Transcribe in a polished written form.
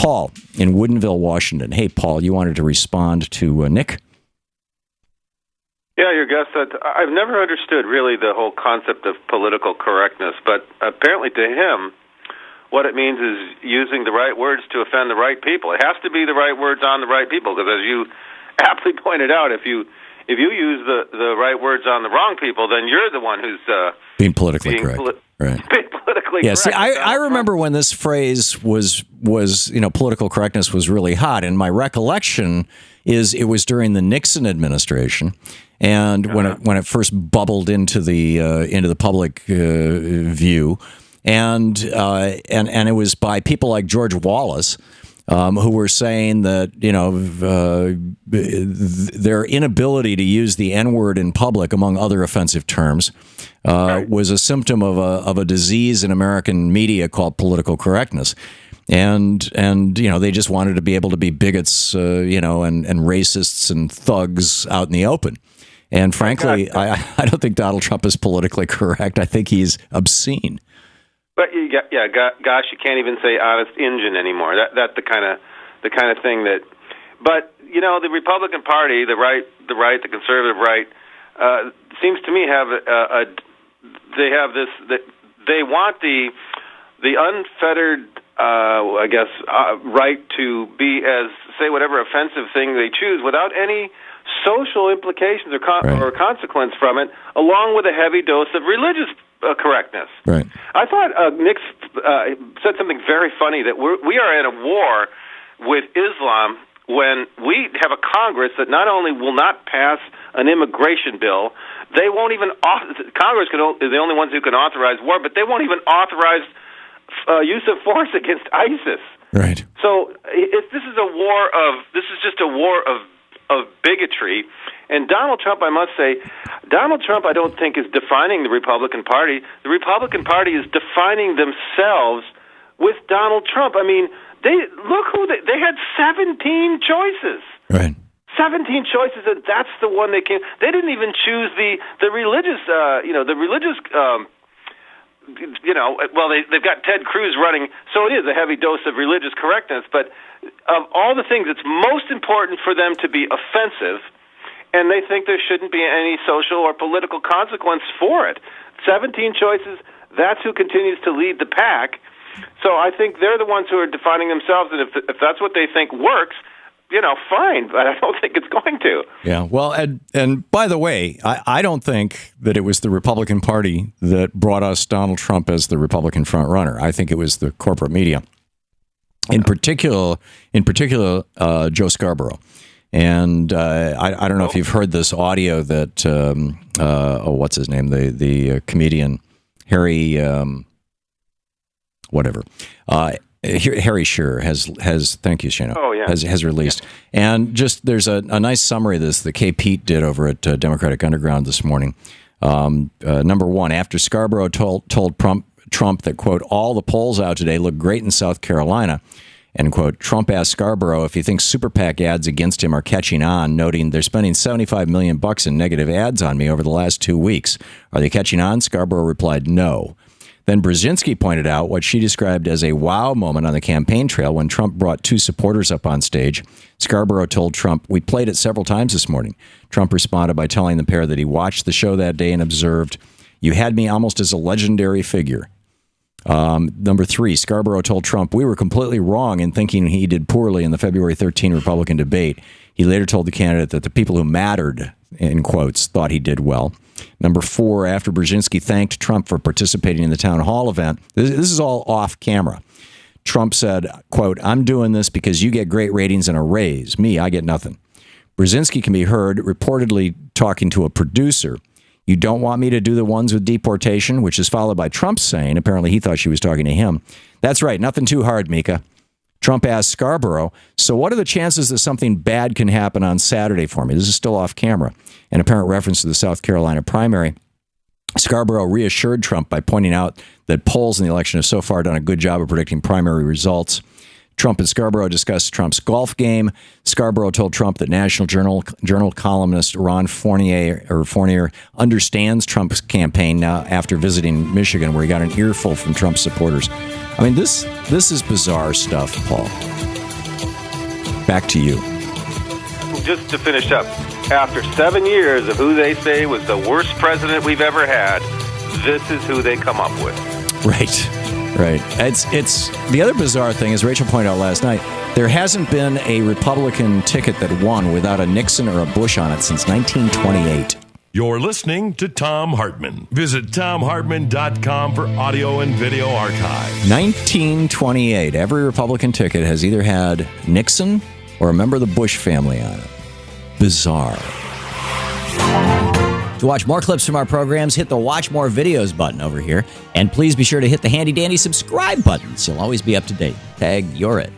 Paul in Woodinville, Washington. Hey, Paul, you wanted to respond to Nick? Yeah, your guest said, I've never understood really the whole concept of political correctness, but apparently to him, what it means is using the right words to offend the right people. It has to be the right words on the right people, because as you aptly pointed out, if you use the right words on the wrong people, then you're the one who's being politically correct. Right. Being politically correct. See, I remember when this phrase was political correctness was really hot, and my recollection is it was during the Nixon administration, and when it first bubbled into the public view, and it was by people like George Wallace. Who were saying that their inability to use the N-word in public, among other offensive terms, was a symptom of a disease in American media called political correctness, and they just wanted to be able to be bigots, and racists and thugs out in the open. And frankly, I don't think Donald Trump is politically correct. I think he's obscene. But gosh, you can't even say honest Injun anymore. That's the kind of thing that. But the Republican Party, the right, the conservative right, seems to me they have this. They want the unfettered, right to be say whatever offensive thing they choose without any social implications or consequence from it, along with a heavy dose of religious correctness. Right. I thought Nick said something very funny, that we are in a war with Islam when we have a Congress that not only will not pass an immigration bill, they won't even Congress is the only ones who can authorize war, but they won't even authorize use of force against ISIS. Right. So this is just a war of bigotry. And Donald Trump, I must say, I don't think is defining the Republican Party. The Republican Party is defining themselves with Donald Trump. I mean, they had 17 choices. Right. 17 choices, and that's the one they came. They didn't even choose the religious, well, they've got Ted Cruz running, so it is a heavy dose of religious correctness. But of all the things, it's most important for them to be offensive, and they think there shouldn't be any social or political consequence for it. 17 choices, that's who continues to lead the pack. So I think they're the ones who are defining themselves, and if that's what they think works, fine, but I don't think it's going to. Yeah, well, and by the way, I don't think that it was the Republican Party that brought us Donald Trump as the Republican front runner. I think it was the corporate media, in particular, Joe Scarborough. And I don't know if you've heard this audio that what's his name, the comedian Harry Harry Shearer has thank you, Shana. Oh, yeah. Has released. Yeah. And just there's a nice summary of this that Kay Pete did over at Democratic Underground this morning. Number one, after Scarborough told Trump that, quote, all the polls out today look great in South Carolina, end quote, Trump asked Scarborough if he thinks super PAC ads against him are catching on, noting they're spending $75 million in negative ads on me over the last 2 weeks. Are they catching on? Scarborough replied, no. Then Brzezinski pointed out what she described as a wow moment on the campaign trail when Trump brought two supporters up on stage. Scarborough told Trump, we played it several times this morning. Trump responded by telling the pair that he watched the show that day and observed, you had me almost as a legendary figure. Number three, Scarborough told Trump, we were completely wrong in thinking he did poorly in the February 13 Republican debate. He later told the candidate that the people who mattered, in quotes, thought he did well. Number four, after Brzezinski thanked Trump for participating in the town hall event, this is all off camera. Trump said, quote, I'm doing this because you get great ratings and a raise. Me, I get nothing. Brzezinski can be heard reportedly talking to a producer. You don't want me to do the ones with deportation, which is followed by Trump saying, apparently he thought she was talking to him. That's right. Nothing too hard, Mika. Trump asked Scarborough, so what are the chances that something bad can happen on Saturday for me? This is still off camera. An apparent reference to the South Carolina primary. Scarborough reassured Trump by pointing out that polls in the election have so far done a good job of predicting primary results. Trump and Scarborough discussed Trump's golf game. Scarborough told Trump that National Journal columnist Ron Fournier understands Trump's campaign now after visiting Michigan, where he got an earful from Trump supporters. I mean, this is bizarre stuff, Paul. Back to you. Just to finish up, after 7 years of who they say was the worst president we've ever had, this is who they come up with. Right. It's the other bizarre thing, as Rachel pointed out last night, there hasn't been a Republican ticket that won without a Nixon or a Bush on it since 1928. You're listening to Thom Hartmann. Visit thomhartmann.com for audio and video archive. 1928. Every Republican ticket has either had Nixon or a member of the Bush family on it. Bizarre. To watch more clips from our programs, hit the Watch More Videos button over here. And please be sure to hit the handy-dandy subscribe button so you'll always be up to date. Tag, you're it.